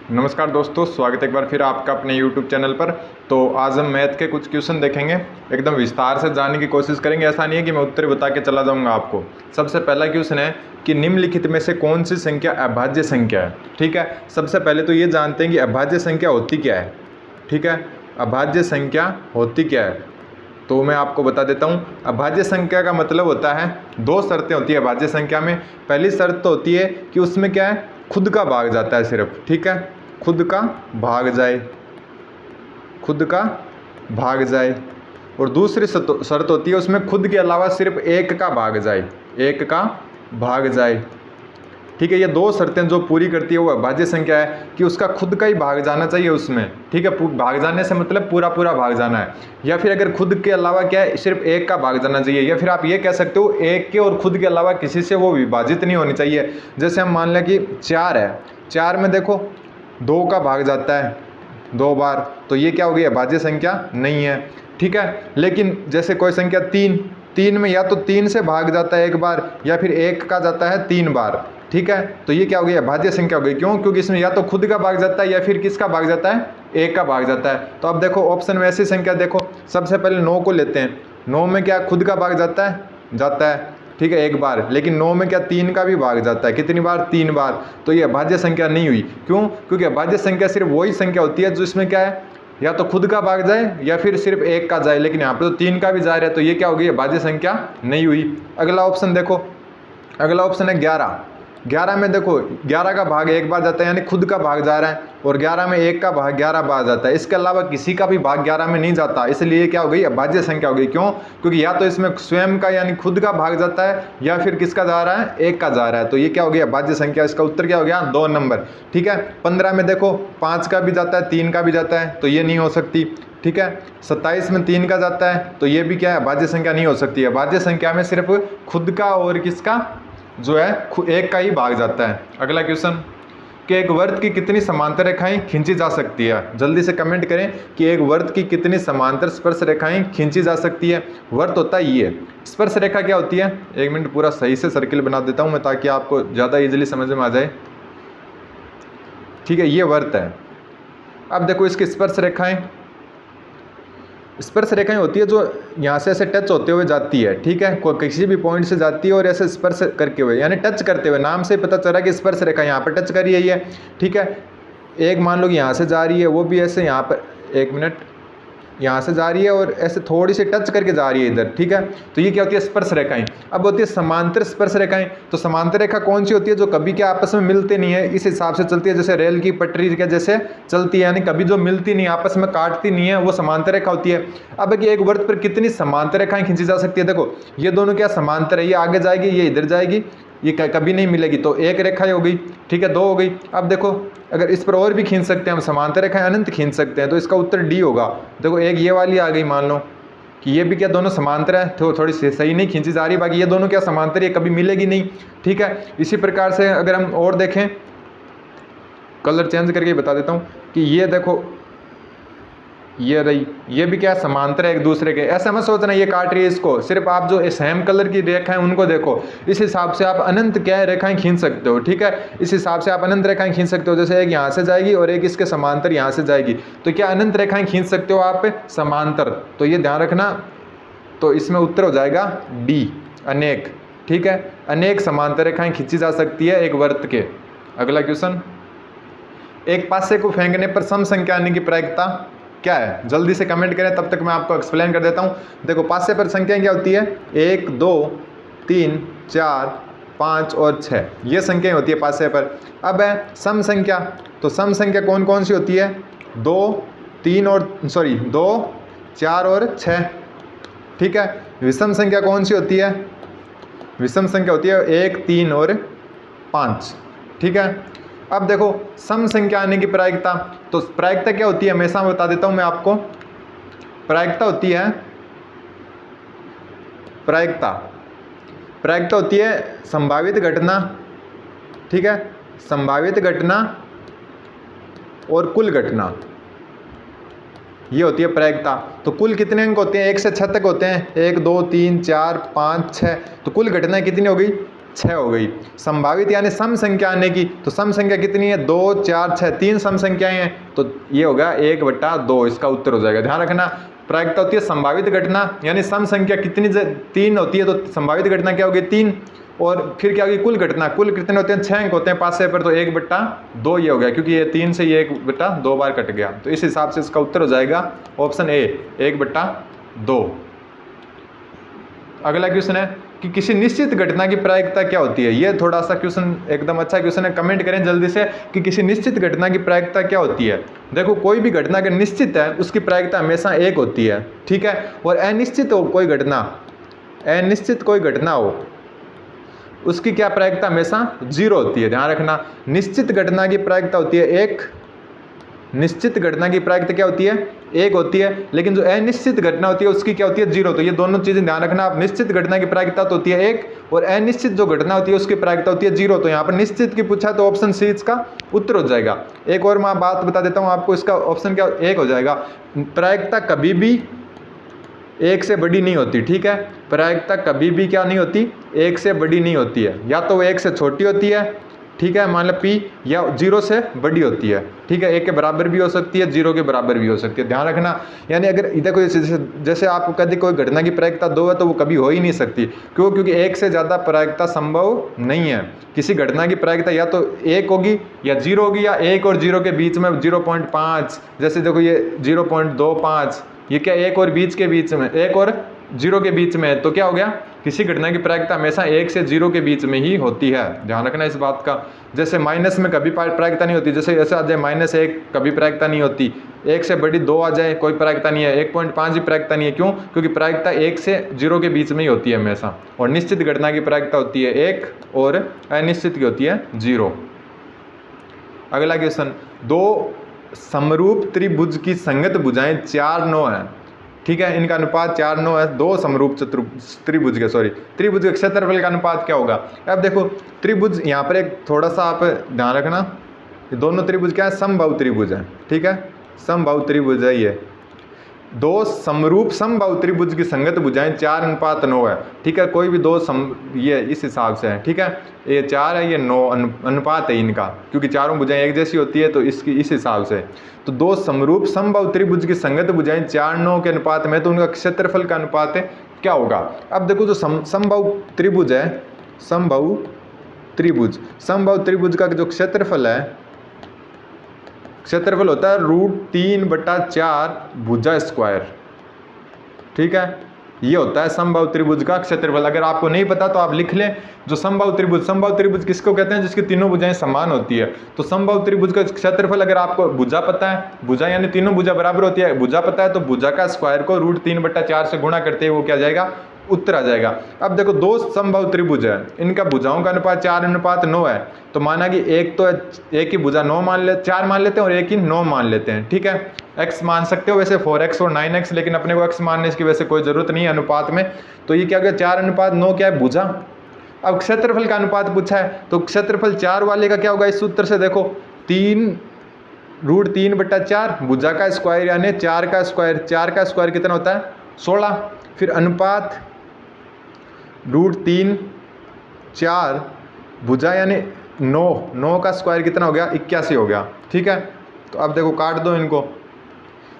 नमस्कार दोस्तों, स्वागत है एक बार फिर आपका अपने YouTube चैनल पर। तो आज हम मैथ के कुछ क्वेश्चन देखेंगे, एकदम विस्तार से जानने की कोशिश करेंगे। ऐसा नहीं है कि मैं उत्तर बता के चला जाऊंगा आपको। सबसे पहला क्वेश्चन है कि निम्नलिखित में से कौन सी संख्या अभाज्य संख्या है। ठीक है, सबसे पहले तो ये जानते हैं कि अभाज्य संख्या होती क्या है। ठीक है, अभाज्य संख्या होती क्या है तो मैं आपको बता देता हूँ। अभाज्य संख्या का मतलब होता है, दो शर्तें होती है अभाज्य संख्या में। पहली शर्त तो होती है कि उसमें क्या है, खुद का भाग जाता है सिर्फ। ठीक है, खुद का भाग जाए, खुद का भाग जाए। और दूसरी शर्त होती है उसमें खुद के अलावा सिर्फ एक का भाग जाए, एक का भाग जाए। ठीक है, ये दो शर्तें जो पूरी करती है वो अभाज्य संख्या है कि उसका खुद का ही भाग जाना चाहिए उसमें। ठीक है, भाग जाने से मतलब पूरा पूरा भाग जाना है, या फिर अगर खुद के अलावा क्या है, सिर्फ एक का भाग जाना चाहिए, या फिर आप ये कह सकते हो एक के और खुद के अलावा किसी से वो विभाजित नहीं होनी चाहिए। जैसे हम मान लें कि 4 है, 4 में देखो 2 का भाग जाता है 2 बार, तो ये क्या हो गई, अभाज्य संख्या नहीं है। ठीक है, लेकिन जैसे कोई संख्या 3 में या तो 3 से भाग जाता है एक बार, या फिर 1 का जाता है 3 बार। ठीक है, तो ये क्या हो गई, अभाज्य संख्या हो गई। क्यों? क्योंकि इसमें या तो खुद का भाग जाता है या फिर किसका भाग जाता है, 1 का भाग जाता है। तो अब देखो ऑप्शन में ऐसी संख्या देखो, सबसे पहले 9 को लेते हैं। 9 में क्या खुद का भाग जाता है, ठीक है, एक बार। लेकिन 9 में क्या 3 का भी भाग जाता है, कितनी बार, 3 बार। तो ये अभाज्य संख्या नहीं हुई। क्यों? क्योंकि अभाज्य संख्या सिर्फ वही संख्या होती है जो इसमें क्या है, या तो खुद का भाग जाए या फिर सिर्फ 1 का जाए। लेकिन यहाँ पे तो 3 का भी जा रहा है, तो ये क्या होगी, अभाज्य संख्या नहीं हुई। अगला ऑप्शन देखो, अगला ऑप्शन है 11। 11 में देखो 11 का भाग एक बार जाता है, यानी खुद का भाग जा रहा है, और 11 में 1 का भाग 11 बार जाता है। इसके अलावा किसी का भी भाग 11 में नहीं जाता, इसलिए क्या हो गई, अभाज्य संख्या हो गई। क्यों? क्योंकि या तो इसमें स्वयं का यानी खुद का भाग जाता है, या फिर किसका जा रहा है, 1 का जा रहा है। तो ये क्या हो गया, अभाज्य संख्या। इसका उत्तर क्या हो गया, 2 नंबर। ठीक है, 15 में देखो 5 का भी जाता है 3 का भी जाता है, तो ये नहीं हो सकती। ठीक है, 27 में 3 का जाता है, तो ये भी क्या है, अभाज्य संख्या नहीं हो सकती। अभाज्य संख्या में सिर्फ खुद का और किसका जो है, 1 का ही भाग जाता है। अगला क्वेश्चन कि एक वृत्त की कितनी समांतर रेखाएं खींची जा सकती है। जल्दी से कमेंट करें कि एक वृत्त की कितनी समांतर स्पर्श रेखाएं खींची जा सकती है। वृत्त होता है ये, स्पर्श रेखा क्या होती है, 1 मिनट पूरा सही से सर्किल बना देता हूं मैं ताकि आपको ज़्यादा इजीली समझ में आ जाए। ठीक है, ये वृत्त है। अब देखो इसकी स्पर्श रेखाएं, स्पर्श रेखाएं होती है जो यहाँ से ऐसे टच होते हुए जाती है। ठीक है, कोई किसी भी पॉइंट से जाती है और ऐसे स्पर्श करके हुए, यानी टच करते हुए, नाम से पता चल रहा है कि स्पर्श रेखा यहाँ पर टच कर रही है। ठीक है, एक मान लो कि यहाँ से जा रही है, वो भी ऐसे यहाँ पर, 1 मिनट, यहाँ से जा रही है और ऐसे थोड़ी सी टच करके जा रही है इधर। ठीक है, तो ये क्या होती है, स्पर्श रेखाएं। अब होती है समांतर स्पर्श रेखाएं। तो समांतर रेखा कौन सी होती है, जो कभी क्या आपस में मिलते नहीं है, इस हिसाब से चलती है जैसे रेल की पटरी के जैसे चलती है, यानी कभी जो मिलती नहीं, आपस में काटती नहीं है, वो समांतर रेखा होती है। अब एक वृत्त पर कितनी समांतर रेखाएं खींची जा सकती है। देखो ये दोनों क्या समांतर है, ये आगे जाएगी, ये इधर जाएगी, ये कभी नहीं मिलेगी, तो 1 रेखा हो गई। ठीक है, 2 हो गई। अब देखो अगर इस पर और भी खींच सकते हैं हम, समांतर रेखाएं अनंत खींच सकते हैं, तो इसका उत्तर डी होगा। देखो एक ये वाली आ गई, मान लो कि ये भी क्या दोनों समांतर है, तो थोड़ी सही नहीं खींची जा रही, बाकी ये दोनों क्या समांतर, ये कभी मिलेगी नहीं। ठीक है, इसी प्रकार से अगर हम और देखें, कलर चेंज करके बता देता हूँ कि ये देखो ये रही, ये भी क्या समांतर है एक दूसरे के। ऐसा मत सोचना ये काट रही है इसको, सिर्फ आप जो सेम कलर की रेखाएं उनको देखो, इस हिसाब से आप अनंत क्या है रेखाएं खींच सकते हो। ठीक है, इस हिसाब से आप अनंत रेखाएं खींच सकते हो। जैसे एक यहाँ से जाएगी और एक इसके समांतर यहाँ से जाएगी, तो क्या अनंत रेखाएं खींच सकते हो आप समांतर, तो ये ध्यान रखना। तो इसमें उत्तर हो जाएगा डी, अनेक। ठीक है, अनेक समांतर रेखाएं खींची जा सकती है एक वृत्त के। अगला क्वेश्चन, एक पासे को फेंकने पर सम संख्या आने की प्रायिकता क्या है। जल्दी से कमेंट करें, तब तक मैं आपको एक्सप्लेन कर देता हूँ। देखो पासे पर संख्या क्या होती है, 1 2 3 4 5 और 6, ये संख्याएं होती है पासे पर। अब है सम संख्या, तो सम संख्या कौन कौन सी होती है, 2 2 4 और 6। ठीक है, विषम संख्या कौन सी होती है, विषम संख्या होती है 1 3 और 5। ठीक है, अब देखो सम संख्या आने की प्रायिकता, तो प्रायिकता क्या होती है, हमेशा बता देता हूं मैं आपको। प्रायिकता होती है, प्रायिकता होती है संभावित घटना। ठीक है, संभावित घटना और कुल घटना, ये होती है प्रायिकता। तो कुल कितने अंक होते हैं, 1 से 6 तक होते हैं, 1 2 3 4 5 6, तो कुल घटना कितनी हो गई, 6 हो गई। संभावित यानी सम संख्या आने की, तो सम संख्या कितनी है 2 4 6, 3 सम संख्याएं हैं, तो ये होगा 1/2, इसका उत्तर हो जाएगा। ध्यान रखना प्रायिकता होती है संभावित घटना, यानी सम संख्या कितनी 3 होती है, तो संभावित घटना क्या होगी 3, और फिर क्या होगी कुल घटना, कुल कितने होते हैं 6 अंक होते हैं 5 से पर, तो 1/2 ये हो गया, क्योंकि ये 3 से ये 1/2 बार कट गया, तो इस हिसाब से इसका उत्तर हो जाएगा ऑप्शन ए 1/2। अगला क्वेश्चन है कि किसी निश्चित घटना की प्रायिकता क्या होती है। ये थोड़ा सा क्वेश्चन एकदम अच्छा क्वेश्चन है, कमेंट करें जल्दी से कि किसी निश्चित घटना की प्रायिकता क्या होती है। देखो कोई भी घटना अगर निश्चित है उसकी प्रायिकता हमेशा 1 होती है, ठीक है, और अनिश्चित हो कोई घटना, अनिश्चित कोई घटना हो उसकी क्या प्रायिकता हमेशा 0 होती है। ध्यान रखना निश्चित घटना की प्रायिकता होती है 1, निश्चित घटना की प्रायिकता क्या होती है 1 होती है, लेकिन जो अनिश्चित घटना होती है उसकी क्या होती है 0। तो ये दोनों चीजें ध्यान रखना आप, निश्चित घटना की प्रायिकता तो होती है 1 और अनिश्चित जो घटना होती है उसकी प्रायिकता होती है 0। तो यहाँ पर निश्चित की पूछा तो ऑप्शन सी इसका उत्तर हो जाएगा। एक और मैं बात बता देता हूँ आपको, इसका ऑप्शन क्या 1 हो जाएगा। प्रायिकता कभी भी 1 से बड़ी नहीं होती, ठीक है, प्रायिकता कभी भी क्या नहीं होती 1 से बड़ी नहीं होती है, या तो वो 1 से छोटी होती है, ठीक है, मान लो P, या 0 से बड़ी होती है, ठीक है, 1 के बराबर भी हो सकती है, 0 के बराबर भी हो सकती है। ध्यान रखना यानी अगर देखो जैसे आपको कभी कोई घटना की प्रायिकता 2 है तो वो कभी हो ही नहीं सकती, क्यों, क्योंकि 1 से ज़्यादा प्रायिकता संभव नहीं है। किसी घटना की प्रायिकता या तो 1 होगी या 0 होगी, या 1 और 0 के बीच में 0.5, जैसे देखो ये 0.25, ये क्या 1 और बीच के बीच में 1 और 0 के बीच में है, तो क्या हो गया किसी घटना की प्रायिकता हमेशा 1 से 0 के बीच में ही होती है। ध्यान रखना इस बात का। जैसे माइनस में कभी प्रायिकता नहीं होती, जैसे ऐसा आ जाए -1 कभी प्रायिकता नहीं होती, 1 से बड़ी 2 आ जाए कोई प्रायिकता नहीं है, 1.5 भी प्रायिकता नहीं है, क्यों, क्योंकि प्रायिकता 1 से 0 के बीच में ही होती है हमेशा, और निश्चित घटना की प्रायिकता होती है 1 और अनिश्चित की होती है 0। अगला क्वेश्चन, 2 समरूप त्रिभुज की संगत भुजाएं 4 9 है, ठीक है, इनका अनुपात 4 9 है। 2 समरूप त्रिभुज के क्षेत्रफल का अनुपात क्या होगा। अब देखो त्रिभुज यहाँ पर एक थोड़ा सा आप ध्यान रखना, दोनों त्रिभुज क्या है समबाहु त्रिभुज है, ठीक है, समबाहु त्रिभुज है ये। 2 समरूप समबाहु त्रिभुज की संगत भुजाएं 4:9 है, ठीक है, कोई भी 2 ये इस हिसाब से है, ठीक है, ये 4 है ये 9 अनुपात है इनका, क्योंकि चारों भुजाएं एक जैसी होती है तो इसकी इस हिसाब से। तो 2 समरूप समबाहु त्रिभुज की संगत भुजाएं 4:9 के अनुपात में, तो उनका क्षेत्रफल का अनुपात क्या होगा। अब देखो जो समबाहु त्रिभुज है, समबाहु त्रिभुज का जो क्षेत्रफल है, क्षेत्रफल होता है √3/4 भुजा स्क्वायर, ठीक है, ये होता है समबाहु त्रिभुज का क्षेत्रफल। अगर आपको नहीं पता तो आप लिख लें, जो समबाहु त्रिभुज किसको कहते हैं, जिसकी तीनों भुजाएं समान होती है। तो समबाहु त्रिभुज का क्षेत्रफल, अगर आपको भुजा पता है, भुजा यानी तीनों भुजा बराबर होती है, भुजा पता है तो भुजा का स्क्वायर को √3/4 से गुणा करते हैं, वो क्या जाएगा उत्तर आ जाएगा। अब देखो 2 समबाहु त्रिभुज है, इनका भुजाओं का अनुपात 4:9 है, तो माना कि एक ही भुजा 4 मान लेते हैं और एक ही 9 मान लेते हैं, ठीक है, x मान सकते हो वैसे 4x और 9x, लेकिन अपने को x मानने की वैसे कोई जरूरत नहीं है अनुपात में। तो ये क्या हो गया 4:9 क्या है भुजा। अब क्षेत्रफल का अनुपात पूछा है, तो क्षेत्रफल 4 वाले का क्या होगा, इस सूत्र से देखो 3√3/4 भुजा का स्क्वायर यानी 4 का स्क्वायर कितना होता है 16, फिर अनुपात √3/4 भुजा यानी 9 का स्क्वायर कितना हो गया 81 हो गया, ठीक है। तो अब देखो काट दो इनको,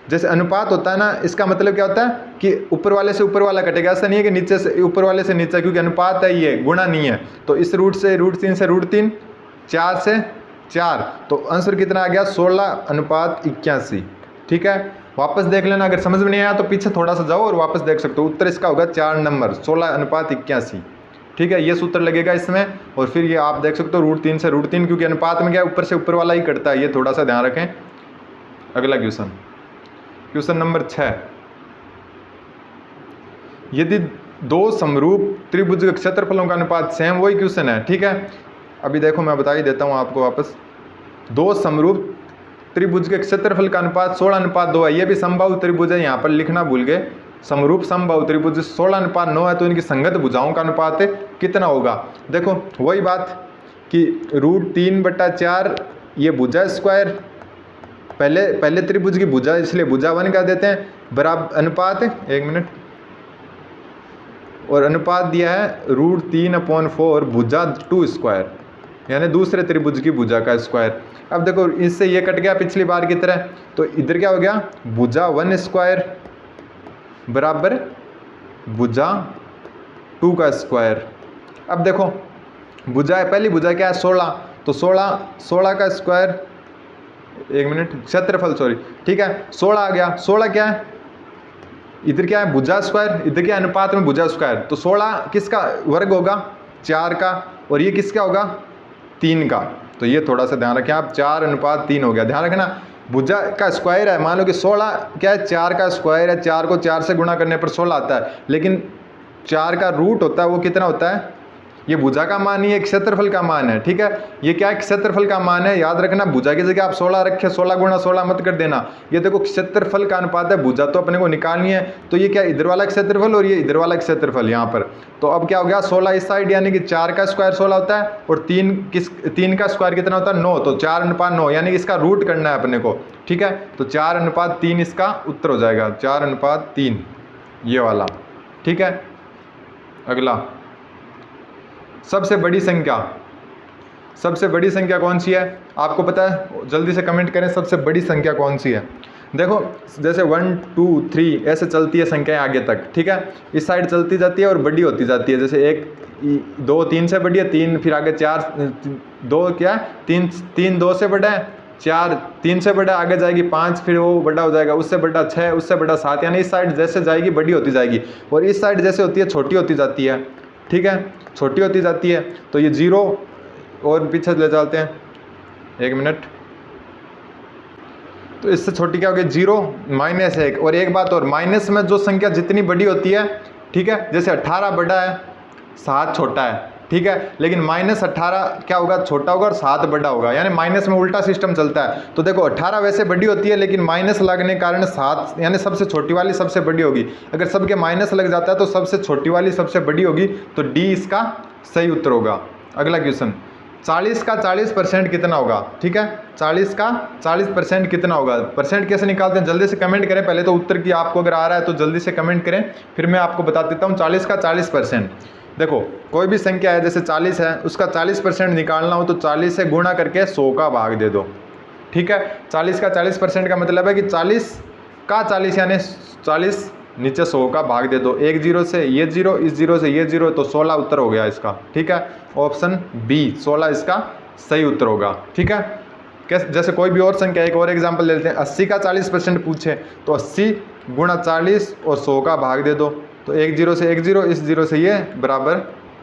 जैसे अनुपात होता है ना, इसका मतलब क्या होता है कि ऊपर वाले से ऊपर वाला कटेगा, ऐसा नहीं है कि नीचे से ऊपर वाले से नीचे, क्योंकि अनुपात है ये गुणा नहीं है। तो इस √3 से √3, 4 से 4, तो आंसर कितना आ गया 16:81, ठीक है। वापस देख लेना, अगर समझ में नहीं आया तो पीछे थोड़ा सा जाओ और वापस देख सकते हो। उत्तर इसका होगा 4 नंबर 16:81, ठीक है, ये सूत्र लगेगा इसमें। और फिर ये आप देख सकते हो √3 से √3, क्योंकि अनुपात में क्या ऊपर से ऊपर वाला ही कटता है, ये थोड़ा सा ध्यान रखें। अगला क्वेश्चन नंबर 6, यदि 2 समरूप त्रिभुज के क्षेत्रफलों का अनुपात सेम, वही क्वेश्चन है, ठीक है। अभी देखो मैं बता ही देता हूँ आपको वापस, 2 समरूप त्रिभुज के क्षेत्रफल का अनुपात 16:2 है, ये भी समबाहु त्रिभुज है, यहाँ पर लिखना भूल गए। समरूप समबाहु त्रिभुज 16:9 है, तो इनकी संगत भुजाओं का अनुपात कितना होगा। देखो वही बात कि √3/4 ये भुजा स्क्वायर, पहले त्रिभुज की भुजा, इसलिए भुजा 1 का देते हैं, बराबर अनुपात 1 मिनट, और अनुपात दिया है √3/4 भुजा 2 स्क्वायर, यानी दूसरे त्रिभुज की भुजा का स्क्वायर। अब देखो इससे ये कट गया पिछली बार की तरह, तो इधर क्या हो गया, भुजा 1 स्क्वायर बराबर भुजा 2 का स्क्वायर। अब देखो भुजा है, पहली भुजा क्या है 16, तो 16 का स्क्वायर, एक मिनट, क्षेत्रफल सॉरी, ठीक है 16 आ गया। 16 क्या है, इधर क्या है भुजा स्क्वायर, इधर क्या अनुपात में भुजा स्क्वायर, तो 16 किसका वर्ग होगा 4 का, और ये किसका होगा 3 का। तो ये थोड़ा सा ध्यान रखें आप, 4:3 हो गया, ध्यान रखना भुजा का स्क्वायर है। मान लो कि 16 क्या है 4 का स्क्वायर है, 4 को 4 से गुणा करने पर 16 आता है, लेकिन 4 का रूट होता है वो कितना होता है, ये भुजा का मान ही है, क्षेत्रफल का मान है, ठीक है। ये क्या है, क्षेत्रफल का मान है, याद रखना भुजा की जगह आप 16 रखे, 16 × 16 मत कर देना। ये देखो क्षेत्रफल का अनुपात है, भुजा तो अपने को निकालनी है, तो ये क्या इधर वाला क्षेत्रफल और ये इधर वाला क्षेत्रफल यहाँ पर। तो अब क्या हो गया 16 इस साइड, यानी कि 4 का स्क्वायर 16 होता है, और 3 का स्क्वायर कितना होता है 9, तो 4:9, यानी कि इसका रूट करना है अपने को, ठीक है। तो 4:3 इसका उत्तर हो जाएगा, 4:3 ये वाला, ठीक है। अगला, सबसे बड़ी संख्या, सबसे बड़ी संख्या कौन सी है आपको पता है, जल्दी से कमेंट करें सबसे बड़ी संख्या कौन सी है। देखो जैसे 1 2 3 ऐसे चलती है संख्याएं आगे तक, ठीक है, इस साइड चलती जाती है और बड़ी होती जाती है, जैसे 1 2 3 से बड़ी है, 3 फिर आगे 4 2 क्या है 3 2 से बड़ा है, 4 3 से बड़ा आगे जाएगी, 5 फिर वो बड़ा हो जाएगा, उससे बड़ा 6, उससे बड़ा 7, यानी इस साइड जैसे जाएगी बड़ी होती जाएगी, और इस साइड जैसे होती है छोटी होती जाती है, ठीक है, छोटी होती जाती है। तो ये 0 और पीछे ले जाते हैं, एक मिनट, तो इससे छोटी क्या होगी 0 -1। और एक बात और, माइनस में जो संख्या जितनी बड़ी होती है, ठीक है, जैसे 18 बड़ा है 7 छोटा है, ठीक है, लेकिन -18 क्या होगा छोटा होगा और 7 बड़ा होगा, यानी माइनस में उल्टा सिस्टम चलता है। तो देखो 18 वैसे बड़ी होती है, लेकिन माइनस लगने के कारण 7, यानी सबसे छोटी वाली सबसे बड़ी होगी। अगर सबके माइनस लग जाता है तो सबसे छोटी वाली सबसे बड़ी होगी, तो डी इसका सही उत्तर होगा। अगला क्वेश्चन, 40 का 40% कितना होगा, ठीक है, 40 का 40% कितना होगा। परसेंट कैसे निकालते हैं जल्दी से कमेंट करें, पहले तो उत्तर की आपको अगर आ रहा है तो जल्दी से कमेंट करें, फिर मैं आपको बता देता हूँ 40 का 40%। देखो कोई भी संख्या है जैसे 40 है, उसका 40% निकालना हो तो 40 से गुणा करके 100 का भाग दे दो, ठीक है। 40 का 40% का मतलब है कि 40 का 40 यानी 40 नीचे 100 का भाग दे दो, एक 0 से ये 0, इस 0 से ये 0, तो 16 उत्तर हो गया इसका, ठीक है। ऑप्शन बी 16 इसका सही उत्तर होगा, ठीक है। कैसे, जैसे कोई भी और संख्या, एक और एग्जांपल ले लेते हैं, 80 का 40% पूछे तो 80 × 40 और 100 का भाग दे दो, तो एक 0 से एक 0, इस 0 से ये बराबर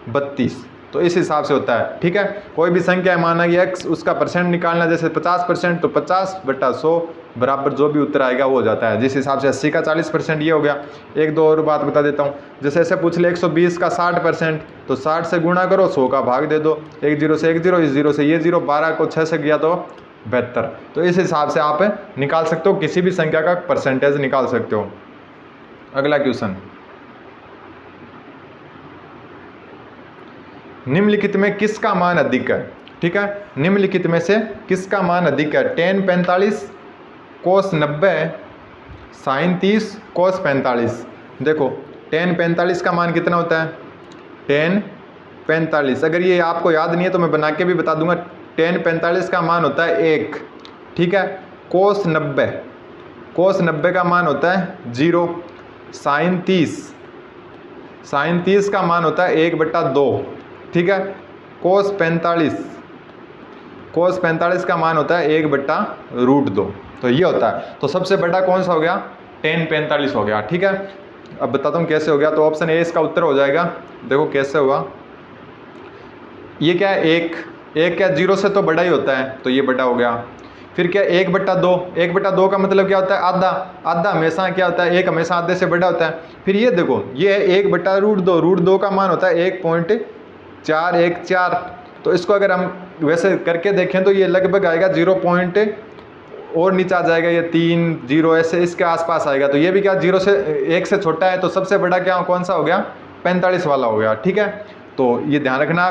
32, तो इस हिसाब से होता है, ठीक है। कोई भी संख्या माना कि x, उसका परसेंट निकालना, जैसे 50% तो 50/100 बराबर जो भी उत्तर आएगा वो हो जाता है, जिस हिसाब से 80 का 40% ये हो गया। एक दो और बात बता देता हूँ, जैसे ऐसे पूछ ले 120 का 60%, तो 60 से गुणा करो 100 का भाग दे दो, एक 0 से एक 0, इस 0 से ये 0, 12 को 6 से गया तो 72, तो इस हिसाब से आप निकाल सकते हो, किसी भी संख्या का परसेंटेज निकाल सकते हो। अगला क्वेश्चन, निम्नलिखित में किसका मान अधिक है, ठीक है, निम्नलिखित में से किसका मान अधिक है। tan 45 cos 90 sin 30 cos 45। देखो tan 45 का मान कितना होता है, tan 45, अगर ये आपको याद नहीं है तो मैं बना के भी बता दूंगा, tan 45 का मान होता है 1, ठीक है। cos 90 का मान होता है 0, sin 30 का मान होता है 1/2, ठीक है। cos 45 का मान होता है 1/√2, तो ये होता है। तो सबसे बड़ा कौन सा हो गया, tan 45 हो गया, ठीक है। अब बताता हूँ कैसे हो गया, तो ऑप्शन ए इसका उत्तर हो जाएगा। देखो कैसे हुआ, ये क्या है, एक क्या 0 से तो बड़ा ही होता है, तो ये बड़ा हो गया। फिर क्या 1/2 का मतलब क्या होता है, आधा हमेशा क्या होता है, एक हमेशा आधे से बड़ा होता है। फिर ये देखो ये है 1/√2 का मान होता है 1.414, तो इसको अगर हम वैसे करके देखें तो ये लगभग आएगा 0 पॉइंट और नीचे आ जाएगा, ये 3 0 ऐसे इसके आसपास आएगा, तो ये भी क्या 0 से 1 से छोटा है, तो सबसे बड़ा क्या कौन सा हो गया 45 वाला हो गया, ठीक है। तो ये ध्यान रखना,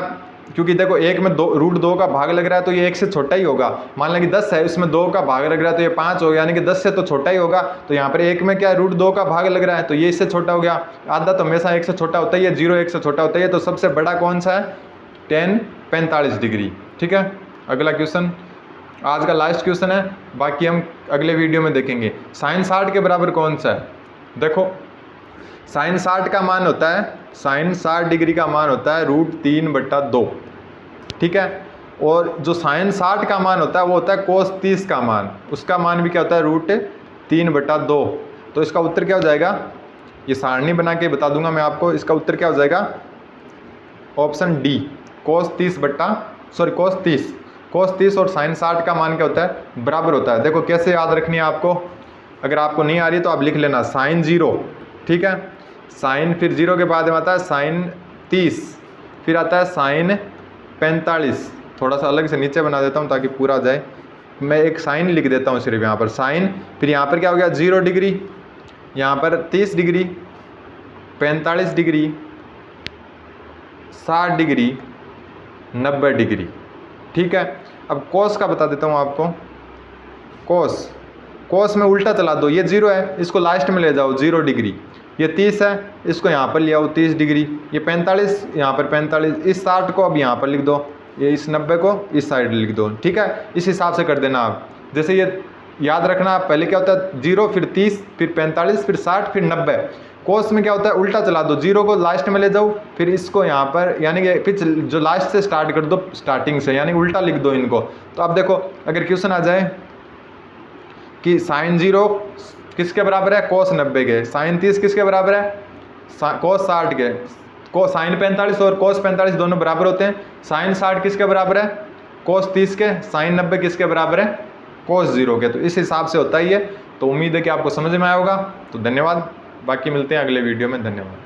क्योंकि देखो एक में √2 का भाग लग रहा है तो ये 1 से छोटा ही होगा। मान लें कि 10 है, इसमें 2 का भाग लग रहा है तो ये 5 होगा, यानी कि 10 से तो छोटा ही होगा। तो यहाँ पर 1 में क्या है, √2 का भाग लग रहा है तो ये इससे छोटा हो गया। आधा तो हमेशा 1 से छोटा होता ही है, 0 1 से छोटा होता ही है। तो सबसे बड़ा कौन सा है, tan 45 डिग्री। ठीक है, अगला क्वेश्चन आज का लास्ट क्वेश्चन है, बाकी हम अगले वीडियो में देखेंगे। sin 60 के बराबर कौन सा है। देखो sin 60 का मान होता है, sin 60 डिग्री का मान होता है √3/2। ठीक है, और जो sin 60 का मान होता है वो होता है cos 30 का मान, उसका मान भी क्या होता है √3/2। तो इसका उत्तर क्या हो जाएगा, ये सारणी बना के बता दूंगा मैं आपको। इसका उत्तर क्या हो जाएगा, ऑप्शन डी, cos 30 और sin 60 का मान क्या होता है, बराबर होता है। देखो कैसे याद रखनी है आपको, अगर आपको नहीं आ रही तो आप लिख लेना sin 0। ठीक है, sin फिर 0 के बाद में आता है sin 30, फिर आता है sin 45। थोड़ा सा अलग से नीचे बना देता हूँ ताकि पूरा आ जाए। मैं एक साइन लिख देता हूँ सिर्फ यहाँ पर, साइन, फिर यहाँ पर क्या हो गया 0 डिग्री, यहाँ पर 30 डिग्री, 45 डिग्री, 60 डिग्री, 90 डिग्री। ठीक है, अब कोस का बता देता हूँ आपको। कोस में उल्टा चला दो, ये 0 है इसको लास्ट में ले जाओ 0 डिग्री, ये 30 है इसको यहाँ पर ले आओ 30 डिग्री, ये 45 यहाँ पर 45, इस 60 को अब यहाँ पर लिख दो, ये इस 90 को इस साइड लिख दो। ठीक है, इस हिसाब से कर देना आप। जैसे ये याद रखना आप, पहले क्या होता है 0 फिर 30 फिर 45 फिर 60 फिर 90। कोस में क्या होता है उल्टा चला दो, 0 को लास्ट में ले जाओ, फिर इसको यहाँ पर यानी कि फिर जो लास्ट से स्टार्ट कर दो स्टार्टिंग से, यानी उल्टा लिख दो इनको। तो अब देखो अगर क्वेश्चन आ जाए कि sin 0 किसके बराबर है, cos 90 के, sin 30 किसके बराबर है, cos 60 के, sin 45 और cos 45 दोनों बराबर होते हैं। sin 60 किसके बराबर है, cos 30 के, sin 90 किसके बराबर है, cos 0 के। तो इस हिसाब से होता ही है। तो उम्मीद है कि आपको समझ में आया होगा। तो धन्यवाद, बाकी मिलते हैं अगले वीडियो में। धन्यवाद।